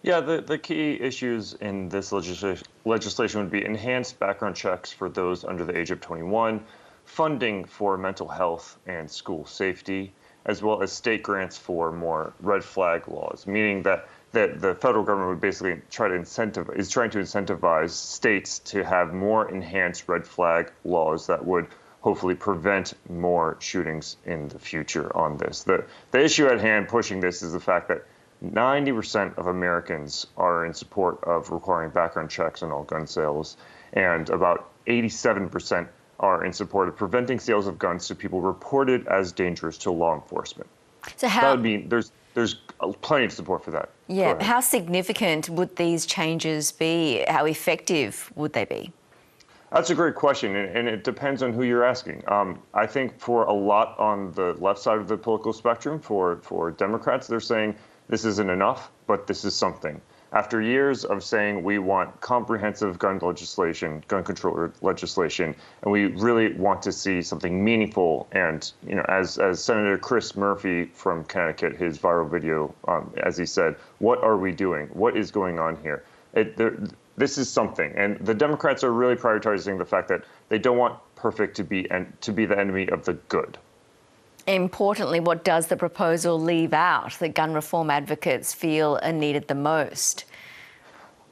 Yeah, the key issues in this legislation would be enhanced background checks for those under the age of 21, funding for mental health and school safety, as well as state grants for more red flag laws, meaning that the federal government would basically trying to incentivize states to have more enhanced red flag laws that would hopefully prevent more shootings in the future on this. The issue at hand pushing this is the fact that 90% of Americans are in support of requiring background checks on all gun sales, and about 87% are in support of preventing sales of guns to people reported as dangerous to law enforcement. So that would mean there's plenty of support for that. Yeah, how significant would these changes be? How effective would they be? That's a great question, and it depends on who you're asking. I think for a lot on the left side of the political spectrum, for Democrats, they're saying this isn't enough, but this is something. After years of saying we want comprehensive gun legislation, gun control legislation, and we really want to see something meaningful, and as Senator Chris Murphy from Connecticut, his viral video, as he said, what are we doing? What is going on here? This is something, and the Democrats are really prioritizing the fact that they don't want perfect to be the enemy of the good. Importantly, what does the proposal leave out that gun reform advocates feel are needed the most?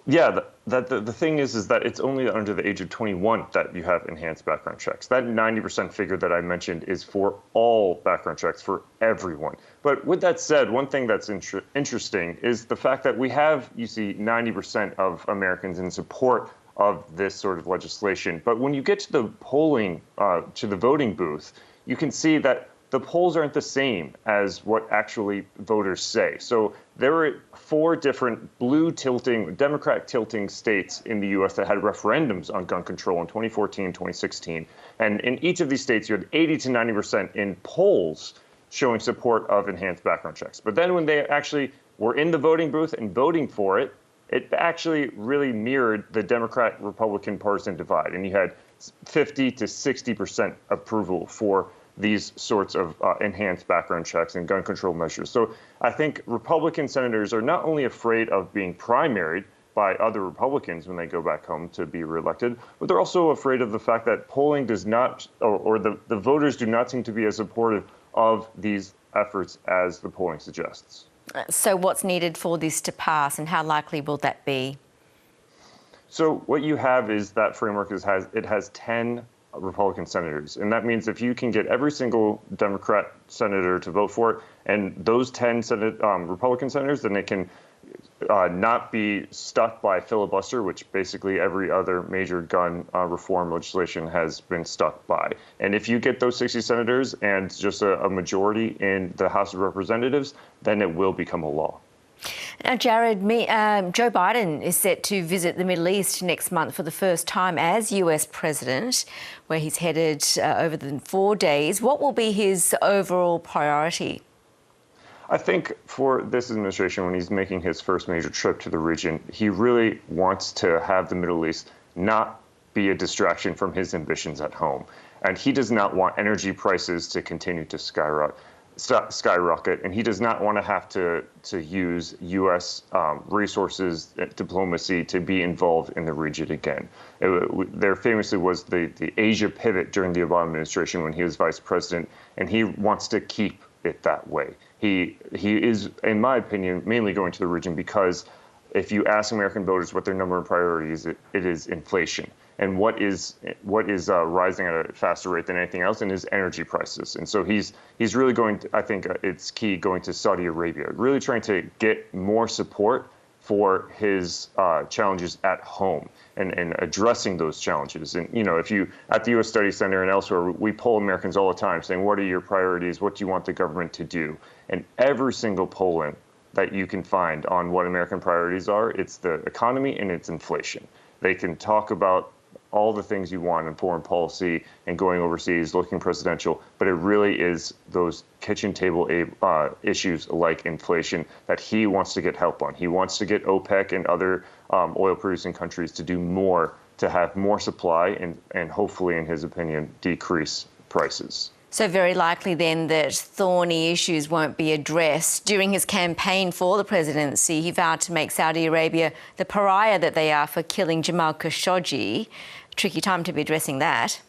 Yeah, the thing is that it's only under the age of 21 that you have enhanced background checks. That 90% figure that I mentioned is for all background checks for everyone. But with that said, one thing that's interesting is the fact that we have, 90% of Americans in support of this sort of legislation. But when you get to the polling, to the voting booth, you can see that the polls aren't the same as what actually voters say. So there were 4 different Democrat tilting states in the U.S. that had referendums on gun control in 2014 and 2016. And in each of these states, you had 80 to 90% in polls showing support of enhanced background checks. But then when they actually were in the voting booth and voting for it, it actually really mirrored the Democrat-Republican partisan divide. And you had 50 to 60% approval for these sorts of enhanced background checks and gun control measures. So I think Republican senators are not only afraid of being primaried by other Republicans when they go back home to be reelected, but they're also afraid of the fact that polling does not, or the voters do not seem to be as supportive of these efforts as the polling suggests. So what's needed for this to pass, and how likely will that be? So what you have is that framework has 10 Republican senators. And that means if you can get every single Democrat senator to vote for it, and those 10 Republican senators, then it can not be stuck by filibuster, which basically every other major gun reform legislation has been stuck by. And if you get those 60 senators and just a majority in the House of Representatives, then it will become a law. Now, Jared, Joe Biden is set to visit the Middle East next month for the first time as US president, where he's headed over the 4 days. What will be his overall priority? I think for this administration, when he's making his first major trip to the region, he really wants to have the Middle East not be a distraction from his ambitions at home. And he does not want energy prices to continue to skyrocket, and he does not want to have to use U.S. resources, diplomacy to be involved in the region again. There famously was the Asia pivot during the Obama administration when he was vice president, and he wants to keep it that way. He is, in my opinion, mainly going to the region because if you ask American voters what their number one priority is, it is inflation. And what is rising at a faster rate than anything else, and is energy prices. And so he's really going to, I think it's key, going to Saudi Arabia, really trying to get more support for his challenges at home and addressing those challenges. And, if you, at the U.S. Study Center and elsewhere, we poll Americans all the time saying, what are your priorities? What do you want the government to do? And every single polling that you can find on what American priorities are, it's the economy and it's inflation. They can talk about all the things you want in foreign policy and going overseas, looking presidential, but it really is those kitchen table issues like inflation that he wants to get help on. He wants to get OPEC and other oil-producing countries to do more, to have more supply and hopefully, in his opinion, decrease prices. So very likely then that thorny issues won't be addressed. During his campaign for the presidency, he vowed to make Saudi Arabia the pariah that they are for killing Jamal Khashoggi. Tricky time to be addressing that.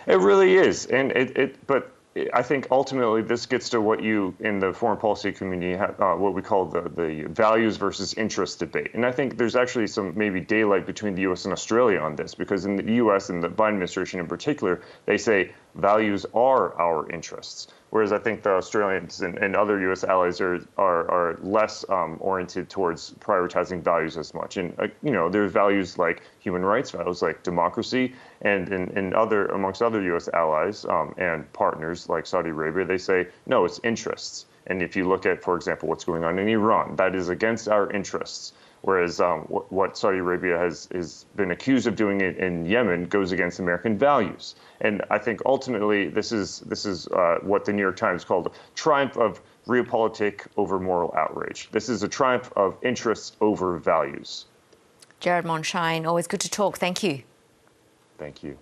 It really is, and but I think ultimately this gets to what you in the foreign policy community have, what we call the values versus interest debate. And I think there's actually some maybe daylight between the U.S. and Australia on this, because in the U.S. and the Biden administration in particular, they say values are our interests. Whereas I think the Australians and other U.S. allies are less oriented towards prioritizing values as much. And there's values like human rights, values like democracy, and amongst other U.S. allies and partners like Saudi Arabia, they say no, it's interests. And if you look at, for example, what's going on in Iran, that is against our interests. Whereas what Saudi Arabia has been accused of doing in Yemen goes against American values. And I think ultimately this is what the New York Times called a triumph of realpolitik over moral outrage. This is a triumph of interests over values. Jared Mondschein, always good to talk. Thank you. Thank you.